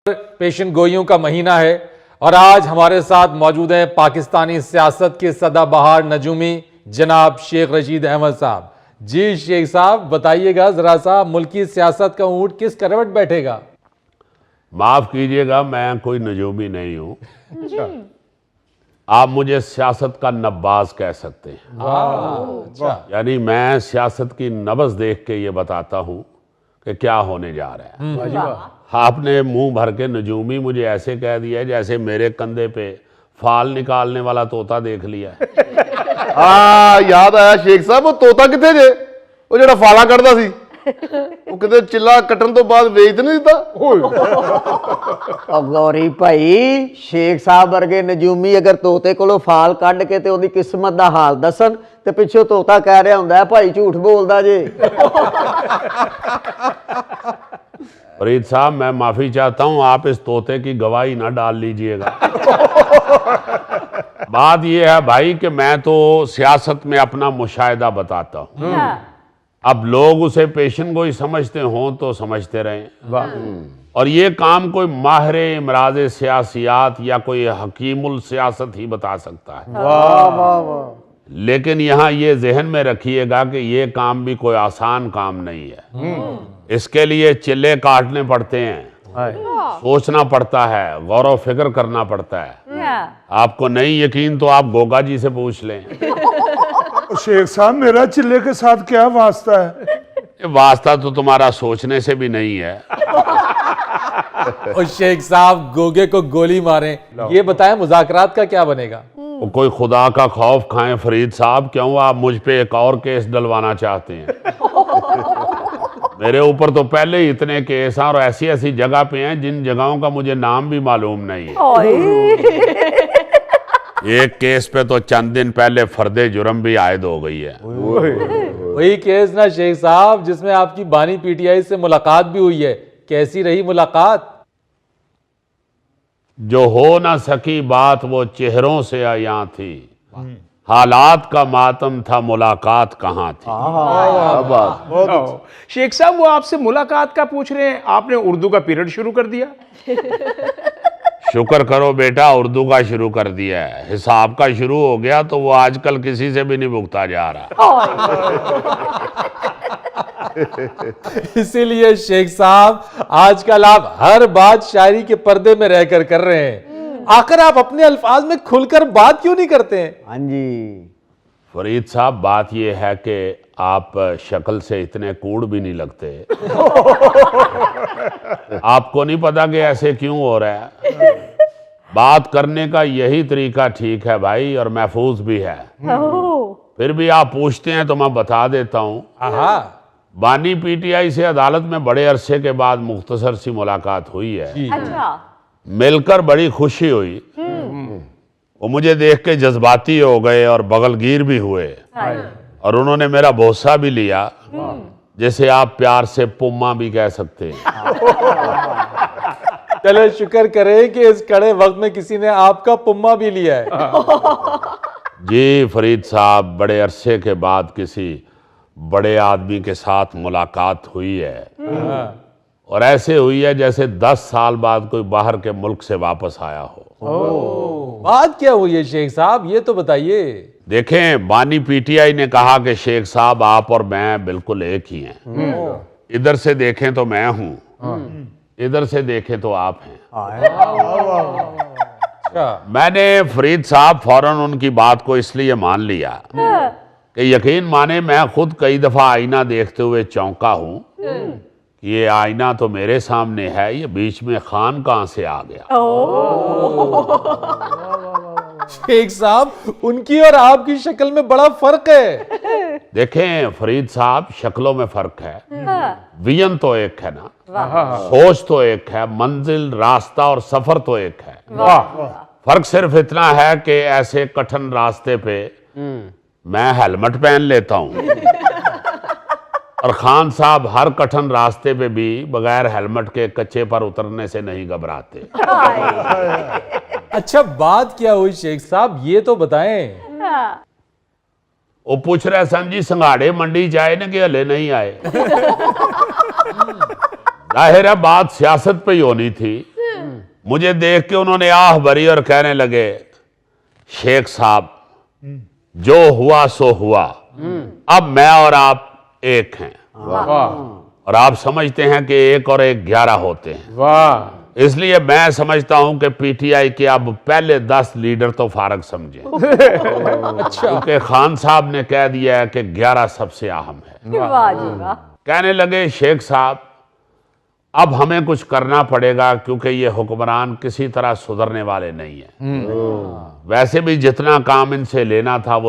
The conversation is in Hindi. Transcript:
पेशन गोइयों का महीना है और आज हमारे साथ मौजूद हैं पाकिस्तानी सियासत के सदाबहार नजूमी जनाब शेख रशीद अहमद साहब। जी शेख साहब बताइएगा जरा सा, मुल्की सियासत का ऊंट किस करवट बैठेगा? माफ कीजिएगा, मैं कोई नजूमी नहीं हूँ। आप मुझे सियासत का नब्बाज कह सकते हैं। अच्छा, यानी मैं सियासत की नब्ज देख के ये बताता हूँ कि क्या होने जा रहा है। आपने मुंह भर के नजूमी मुझे ऐसे कह दिया है जैसे मेरे कंधे पे फाल निकालने वाला तोता देख लिया है। याद आया शेख साहब, वो तोता किथे जे वो ਜਿਹੜਾ ਫਾਲਾ ਕੱਢਦਾ ਸੀ ਉਹ ਕਿਤੇ ਚਿੱਲਾ ਕੱਟਣ ਤੋਂ ਬਾਅਦ ਵੇਚ ਨਹੀਂ ਦਿੱਤਾ। ਗੌਰੀ ਭਾਈ, ਸ਼ੇਖ ਸਾਹਿਬ ਵਰਗੇ ਨਜੂਮੀ ਅਗਰ ਤੋਤੇ ਕੋਲੋਂ ਫਾਲ ਕੱਢ ਕੇ ਤੇ ਉਹਦੀ ਕਿਸਮਤ ਦਾ ਹਾਲ ਦੱਸਣ ਤੇ ਪਿੱਛੋਂ ਤੋਤਾ ਕਹਿ ਰਿਹਾ ਹੁੰਦਾ ਹੈ ਭਾਈ ਝੂਠ ਬੋਲਦਾ ਜੇ। फरीद साहब, मैं माफी चाहता हूं, आप इस तोते की गवाही ना डाल लीजिएगा। बात यह है भाई कि मैं तो सियासत में अपना मुशाहिदा बताता हूं। अब लोग उसे पेशन गोई समझते हों तो समझते रहें, और ये काम कोई माहिर इमराज सियासियात या कोई हकीमुल सियासत ही बता सकता है। लेकिन यहाँ ये जहन में रखिएगा कि ये काम भी कोई आसान काम नहीं है। इसके लिए चिल्ले काटने पड़ते हैं, सोचना पड़ता है, गौर व फिक्र करना पड़ता है। आपको नहीं यकीन तो आप गोगा जी से पूछ लें। शेख साहब, मेरा चिल्ले के साथ क्या वास्ता है? ये वास्ता तो तुम्हारा सोचने से भी नहीं है। और शेख साहब गोगे को गोली मारें, ये बताएं मुज़ाकरात का क्या बनेगा? वो कोई खुदा का खौफ खाएं फरीद साहब, क्यों आप मुझ पे एक और केस डलवाना चाहते हैं? मेरे ऊपर तो पहले ही इतने केस हैं और ऐसी ऐसी जगह पे हैं जिन जगहों का मुझे नाम भी मालूम नहीं है। एक केस पे तो चंद दिन पहले फर्दे जुर्म भी आयद हो गई है। वही केस ना शेख साहब जिसमें आपकी बानी पीटीआई से मुलाकात भी हुई है, कैसी रही मुलाकात? जो हो ना सकी बात वो चेहरों से आया थी, हालात का मातम था मुलाकात कहाँ थी। शेख साहब, वो आपसे मुलाकात का पूछ रहे हैं, आपने उर्दू का पीरियड शुरू कर दिया। शुक्र करो बेटा, उर्दू का शुरू कर दिया है। हिसाब का शुरू हो गया तो वो आजकल किसी से भी नहीं भुगता जा रहा। इसीलिए शेख साहब आजकल आप हर बात शायरी के पर्दे में रहकर कर रहे हैं। आखिर आप अपने अल्फाज में खुलकर बात क्यों नहीं करते हैं? हाँ जी फरीद साहब, बात यह है कि आप शक्ल से इतने कूड़ भी नहीं लगते। आपको नहीं पता कि ऐसे क्यों हो रहा है। बात करने का यही तरीका ठीक है भाई, और महफूज भी है। फिर भी आप पूछते हैं तो मैं बता देता हूँ। बानी पीटीआई से अदालत में बड़े अरसे के बाद मुख्तसर सी मुलाकात हुई है। मिलकर बड़ी खुशी हुई। वो मुझे देख के जज्बाती हो गए और बगलगीर भी हुए, और उन्होंने मेरा बोसा भी लिया, जैसे आप प्यार से पुम्मा भी कह सकते हैं। चलो शुक्र करें कि इस कड़े वक्त में किसी ने आपका पुम्मा भी लिया है। जी फरीद साहब, बड़े अरसे के बाद किसी बड़े आदमी के साथ मुलाकात हुई है, और ऐसे हुई है जैसे 10 साल बाद कोई बाहर के मुल्क से वापस आया हो। बात क्या हुई है शेख साहब, ये तो बताइए। देखें, बानी पीटीआई ने कहा कि शेख साहब आप और मैं बिल्कुल एक ही हैं। इधर से देखें तो मैं हूं, इधर से देखें तो आप हैं। मैंने फरीद साहब फौरन उनकी बात को इसलिए मान लिया कि यकीन माने मैं खुद कई दफा आईना देखते हुए चौंका हूं कि ये आईना तो मेरे सामने है, ये बीच में खान कहां से आ गया। शेख साहब, उनकी और आपकी शक्ल में बड़ा फर्क है। देखें फरीद साहब, शक्लों में फर्क है, विजन तो एक है ना, सोच तो एक है, मंजिल, रास्ता और सफर तो एक है। फर्क सिर्फ इतना है कि ऐसे कठिन रास्ते पे मैं हेलमेट पहन लेता हूं, और खान साहब हर कठिन रास्ते पे भी बगैर हेलमेट के कच्चे पर उतरने से नहीं घबराते। अच्छा, बात क्या हुई शेख साहब, ये तो बताएं। वो पूछ रहे सन जी संघाड़े मंडी जाए ना कि हले नहीं आए। जाहिर है बात सियासत पे ही होनी थी, मुझे देख के उन्होंने आह भरी और कहने लगे, शेख साहब जो हुआ सो हुआ, अब मैं और आप एक हैं। वाह और आप समझते हैं कि 1 और 1 11 होते हैं। वाह। इसलिए मैं समझता हूं कि पीटीआई के अब पहले 10 लीडर तो फारग समझे, क्योंकि खान साहब ने कह दिया है कि 11 सबसे अहम है। वाह जी वाह। कहने लगे, शेख साहब अब हमें कुछ करना पड़ेगा, क्योंकि ये हुक्मरान किसी तरह सुधरने वाले नहीं है। वैसे भी जितना काम इनसे लेना था वो